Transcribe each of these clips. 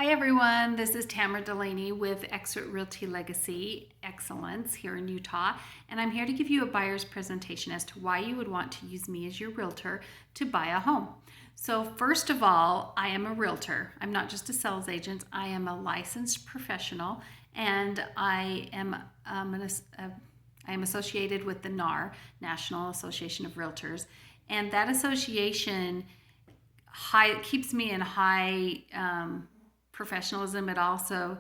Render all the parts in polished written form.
Hi everyone, this is Tamara Delaney with Exit Realty Legacy Excellence here in Utah, and I'm here to give you a buyer's presentation as to why you would want to use me as your realtor to buy a home. So first of all, I am a realtor. I'm not just a sales agent. I am a licensed professional, and I am associated with the NAR, National Association of Realtors, and that association keeps me in high professionalism. It also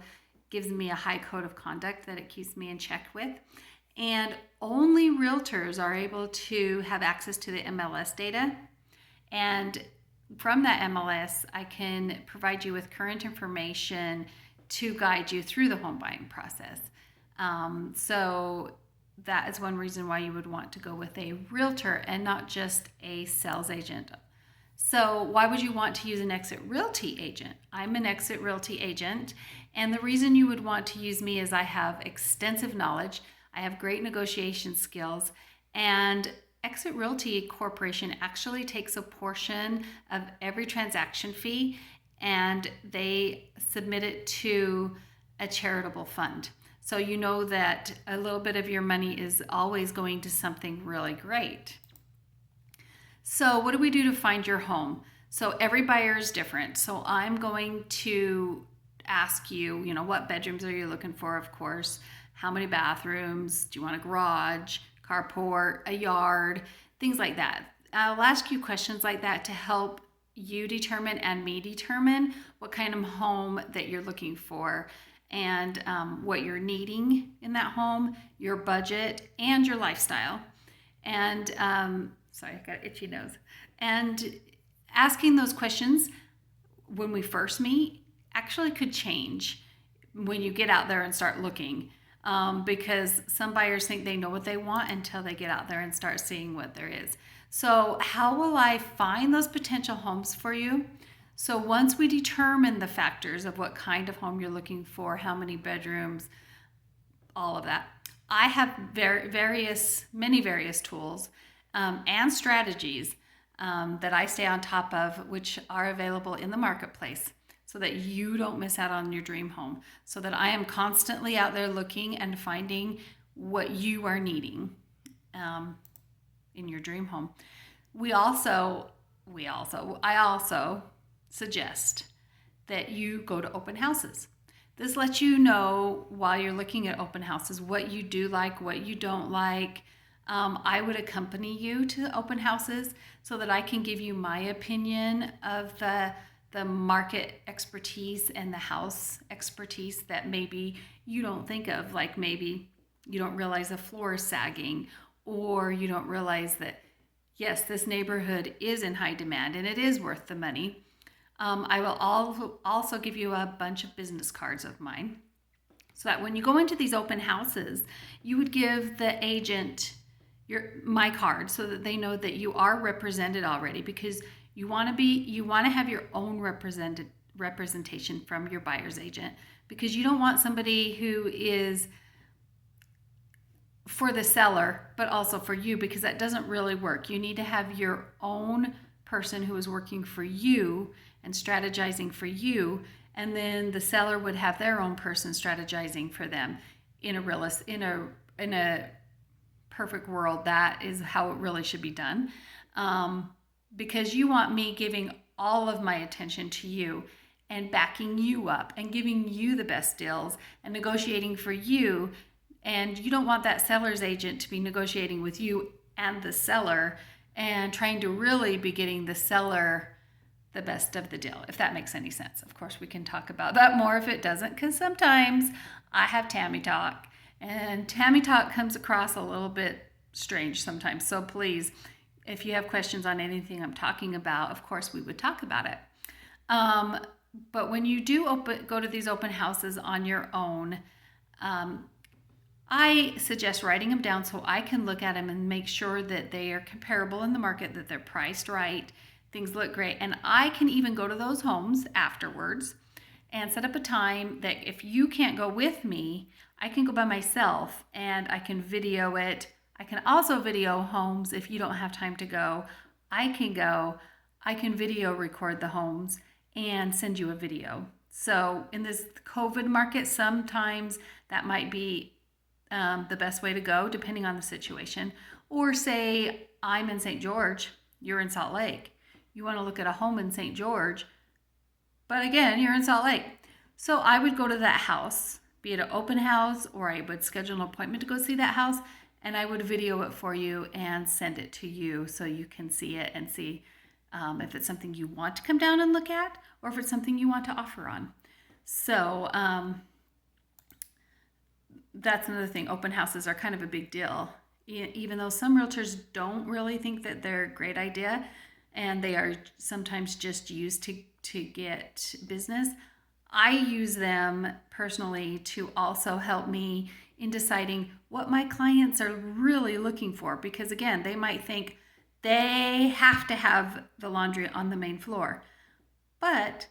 gives me a high code of conduct that it keeps me in check with. And only realtors are able to have access to the MLS data. And from that MLS, I can provide you with current information to guide you through the home buying process. So that is one reason why you would want to go with a realtor and not just a sales agent. So why would you want to use an Exit Realty agent? I'm an Exit Realty agent, and the reason you would want to use me is I have extensive knowledge, I have great negotiation skills, and Exit Realty Corporation actually takes a portion of every transaction fee and they submit it to a charitable fund. So you know that a little bit of your money is always going to something really great. So what do we do to find your home? So every buyer is different. So I'm going to ask you, what bedrooms are you looking for, of course? How many bathrooms? Do you want a garage, carport, a yard, things like that? I'll ask you questions like that to help you determine and me determine what kind of home that you're looking for and what you're needing in that home, your budget, and your lifestyle. And sorry, I got an itchy nose. And asking those questions when we first meet actually could change when you get out there and start looking, because some buyers think they know what they want until they get out there and start seeing what there is. So how will I find those potential homes for you? So once we determine the factors of what kind of home you're looking for, how many bedrooms, all of that, I have many various tools and strategies that I stay on top of, which are available in the marketplace so that you don't miss out on your dream home, so that I am constantly out there looking and finding what you are needing in your dream home. I also suggest that you go to open houses. This lets you know while you're looking at open houses what you do like, what you don't like. I would accompany you to open houses so that I can give you my opinion of the market expertise and the house expertise that maybe you don't think of, like maybe you don't realize the floor is sagging, or you don't realize that, yes, this neighborhood is in high demand and it is worth the money. I will also give you a bunch of business cards of mine so that when you go into these open houses, you would give the agent my card so that they know that you are represented already, because you want to have your own representation from your buyer's agent, because you don't want somebody who is for the seller but also for you, because that doesn't really work. You need to have your own person who is working for you and strategizing for you, and then the seller would have their own person strategizing for them. In a perfect world, that is how it really should be done, because you want me giving all of my attention to you and backing you up and giving you the best deals and negotiating for you. And you don't want that seller's agent to be negotiating with you and the seller and trying to really be getting the seller the best of the deal, if that makes any sense. Of course, we can talk about that more if it doesn't, because sometimes I have Tammy talk, and Tammy talk comes across a little bit strange sometimes. So please, if you have questions on anything I'm talking about, of course we would talk about it. But when you do go to these open houses on your own, I suggest writing them down so I can look at them and make sure that they are comparable in the market, that they're priced right, things look great. And I can even go to those homes afterwards and set up a time that if you can't go with me, I can go by myself and I can video it. I can also video homes if you don't have time to go. I can video record the homes and send you a video So in this COVID market, sometimes that might be the best way to go, depending on the situation. Or say I'm in St. George, you're in Salt Lake. You want to look at a home in St. George, but again, you're in Salt Lake. So I would go to that house, be it an open house, or I would schedule an appointment to go see that house, and I would video it for you and send it to you so you can see it and see if it's something you want to come down and look at, or if it's something you want to offer on. So that's another thing. Open houses are kind of a big deal, even though some realtors don't really think that they're a great idea, and they are sometimes just used to get business. I use them personally to also help me in deciding what my clients are really looking for, because again, they might think they have to have the laundry on the main floor, but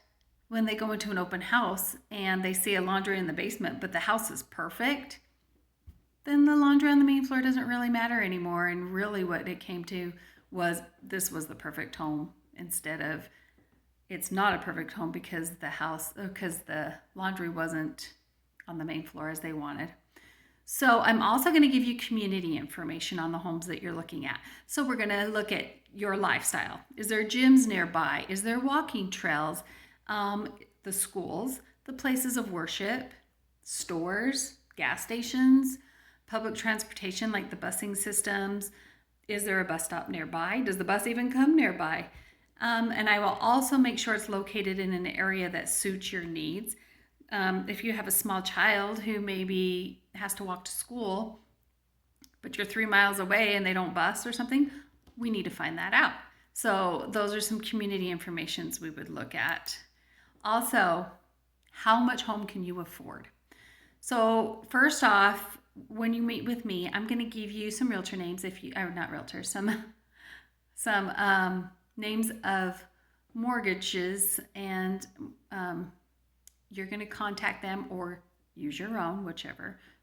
when they go into an open house and they see a laundry in the basement, but the house is perfect, then the laundry on the main floor doesn't really matter anymore. And really what it came to was this was the perfect home, instead of it's not a perfect home because the laundry wasn't on the main floor as they wanted. So I'm also going to give you community information on the homes that you're looking at. So we're going to look at your lifestyle. Is there gyms nearby? Is there walking trails? The schools, the places of worship, stores, gas stations, public transportation like the busing systems. Is there a bus stop nearby? Does the bus even come nearby? And I will also make sure it's located in an area that suits your needs. If you have a small child who maybe has to walk to school, but you're 3 miles away and they don't bus or something, we need to find that out. So those are some community informations we would look at. Also, how much home can you afford? So first off, when you meet with me, I'm going to give you some realtor names, not realtors, some names of mortgages, and you're going to contact them or use your own,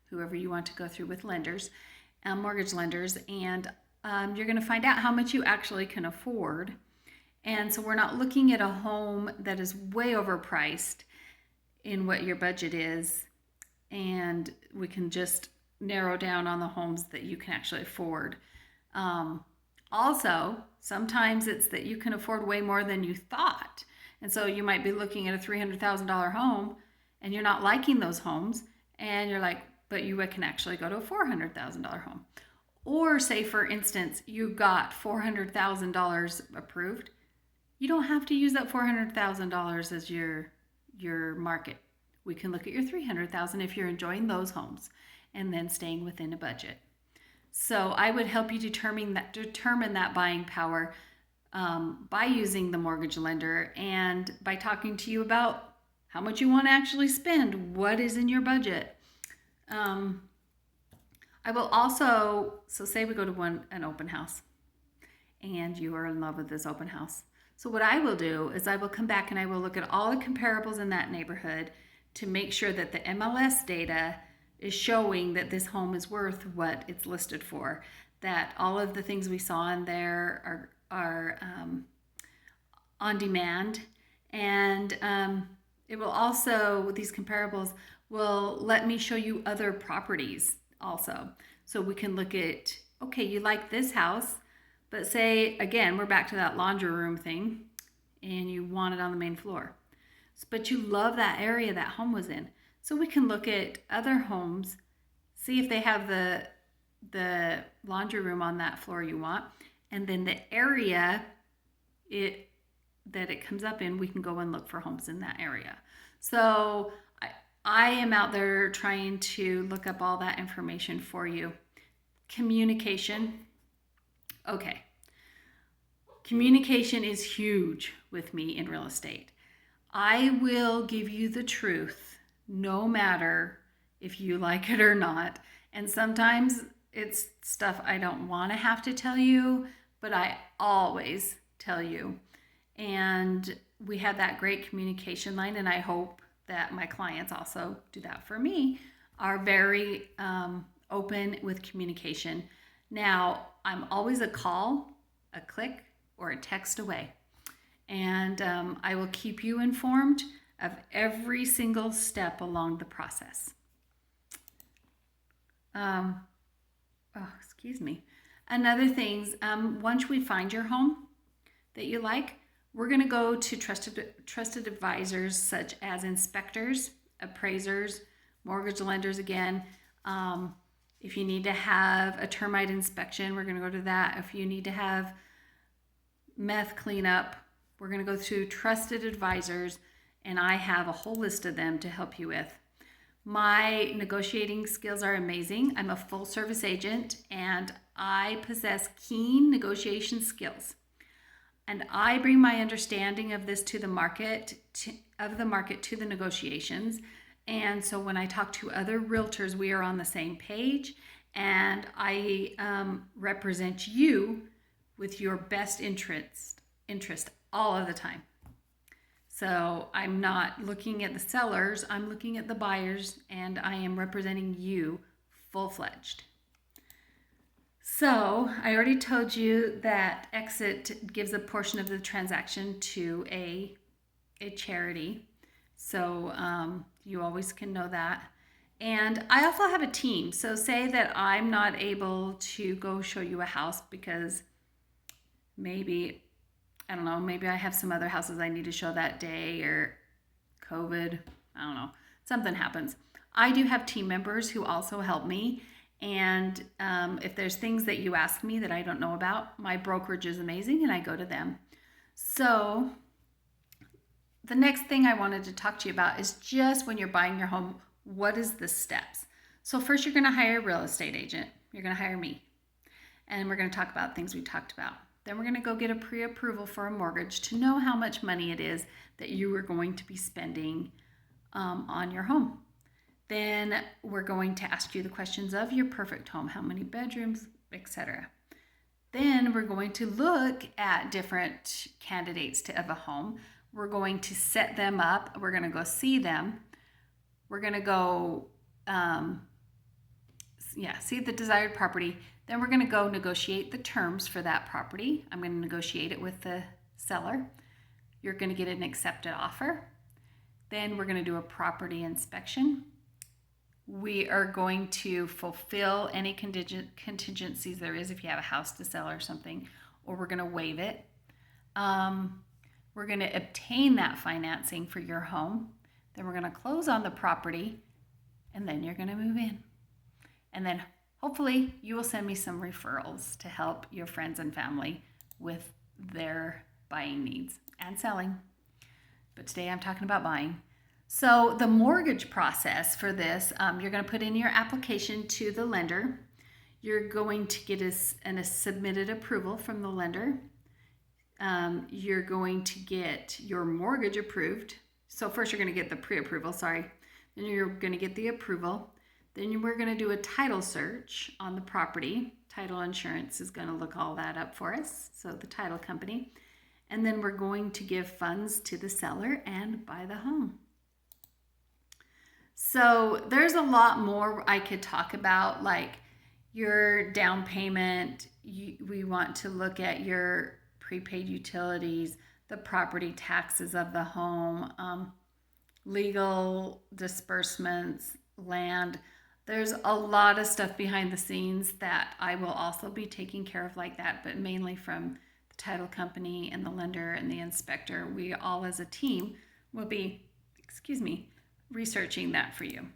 whoever you want to go through with lenders, mortgage lenders, and you're going to find out how much you actually can afford. And so we're not looking at a home that is way overpriced in what your budget is, and we can just narrow down on the homes that you can actually afford. Also, sometimes it's that you can afford way more than you thought. And so you might be looking at a $300,000 home and you're not liking those homes, and you're like, but you can actually go to a $400,000 home. Or say, for instance, you got $400,000 approved. You don't have to use that $400,000 as your market. We can look at your $300,000 if you're enjoying those homes and then staying within a budget. So I would help you determine that buying power by using the mortgage lender and by talking to you about how much you want to actually spend, what is in your budget. I will also, so say we go to an open house and you are in love with this open house. So what I will do is I will come back and I will look at all the comparables in that neighborhood to make sure that the MLS data is showing that this home is worth what it's listed for, that all of the things we saw in there are on demand. And it will also, these comparables will let me show you other properties also. So we can look at, okay, you like this house, but say, again, we're back to that laundry room thing, and you want it on the main floor. But you love that area that home was in. So we can look at other homes, see if they have the laundry room on that floor you want, and then the area that it comes up in, we can go and look for homes in that area. So I am out there trying to look up all that information for you. Communication. Okay. Communication is huge with me in real estate. I will give you the truth no matter if you like it or not. And sometimes it's stuff I don't want to have to tell you, but I always tell you. And we have that great communication line, and I hope that my clients also do that for me, are very open with communication. Now, I'm always a call, a click, or a text away. And I will keep you informed of every single step along the process. Excuse me. Another things, once we find your home that you like, we're going to go to trusted advisors such as inspectors, appraisers, mortgage lenders again. If you need to have a termite inspection, we're going to go to that. If you need to have meth cleanup, we're going to go through trusted advisors, and I have a whole list of them to help you with. My negotiating skills are amazing. I'm a full service agent, and I possess keen negotiation skills. And I bring my understanding of this to the market, to the negotiations. And so when I talk to other realtors, we are on the same page, and I represent you with your best interest all of the time. So I'm not looking at the sellers, I'm looking at the buyers, and I am representing you full-fledged. So I already told you that Exit gives a portion of the transaction to a charity. So you always can know that. And I also have a team. So say that I'm not able to go show you a house because maybe I have some other houses I need to show that day, or COVID, I don't know, something happens. I do have team members who also help me. And if there's things that you ask me that I don't know about, my brokerage is amazing and I go to them. So the next thing I wanted to talk to you about is just when you're buying your home, what is the steps? So first you're going to hire a real estate agent. You're going to hire me. And we're going to talk about things we talked about. Then we're going to go get a pre-approval for a mortgage to know how much money it is that you are going to be spending on your home. Then we're going to ask you the questions of your perfect home, how many bedrooms, etc. Then we're going to look at different candidates of a home. We're going to set them up. We're going to go see them. We're going to go see the desired property. Then we're going to go negotiate the terms for that property. I'm going to negotiate it with the seller. You're going to get an accepted offer. Then we're going to do a property inspection. We are going to fulfill any contingencies there is if you have a house to sell or something, or we're going to waive it. We're going to obtain that financing for your home. Then we're going to close on the property, and then you're going to move in. And then hopefully you will send me some referrals to help your friends and family with their buying needs and selling. But today I'm talking about buying. So the mortgage process for this, you're going to put in your application to the lender. You're going to get a submitted approval from the lender. You're going to get your mortgage approved. So first you're going to get the pre-approval, Then you're going to get the approval. Then we're going to do a title search on the property. Title insurance is going to look all that up for us, so the title company. And then we're going to give funds to the seller and buy the home. So there's a lot more I could talk about, like your down payment. We want to look at your prepaid utilities, the property taxes of the home, legal disbursements, land. There's a lot of stuff behind the scenes that I will also be taking care of like that, but mainly from the title company and the lender and the inspector. We all as a team will be, researching that for you.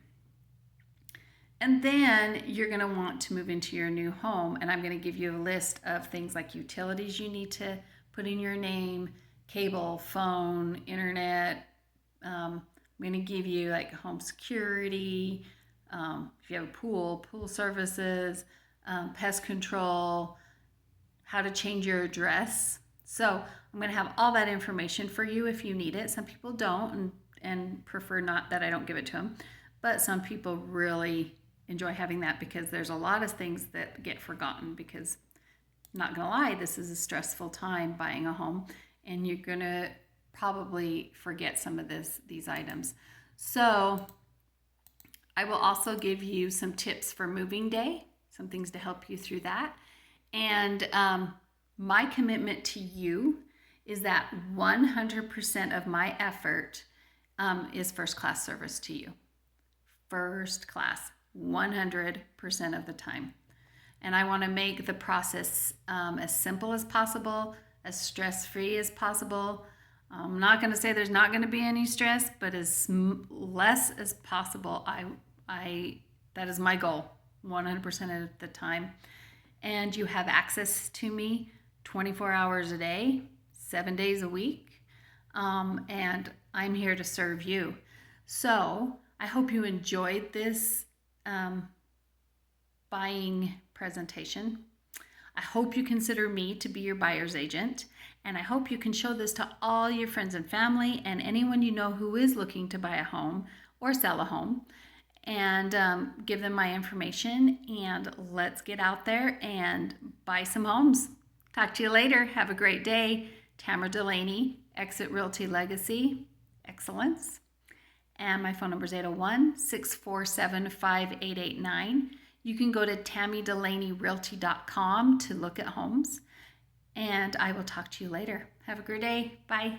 And then you're going to want to move into your new home, and I'm going to give you a list of things like utilities you need to put in your name, cable, phone, internet. I'm going to give you like home security, if you have a pool services, pest control, how to change your address. So I'm going to have all that information for you if you need it. Some people don't and prefer not that I don't give it to them, but some people really enjoy having that because there's a lot of things that get forgotten because, not gonna lie, this is a stressful time buying a home and you're gonna probably forget some of these items. So I will also give you some tips for moving day, some things to help you through that. And my commitment to you is that 100% of my effort is first class service to you. First class, 100% of the time. And I want to make the process as simple as possible, as stress-free as possible. I'm not going to say there's not going to be any stress, but as less as possible. That is my goal, 100% of the time. And you have access to me 24 hours a day, 7 days a week, and I'm here to serve you. So I hope you enjoyed this buying presentation. I hope you consider me to be your buyer's agent, and I hope you can show this to all your friends and family and anyone you know who is looking to buy a home or sell a home, and give them my information, and let's get out there and buy some homes. Talk to you later. Have a great day. Tamara Delaney, Exit Realty Legacy Excellence. And my phone number is 801-647-5889. You can go to TammyDelaneyRealty.com to look at homes. And I will talk to you later. Have a great day. Bye.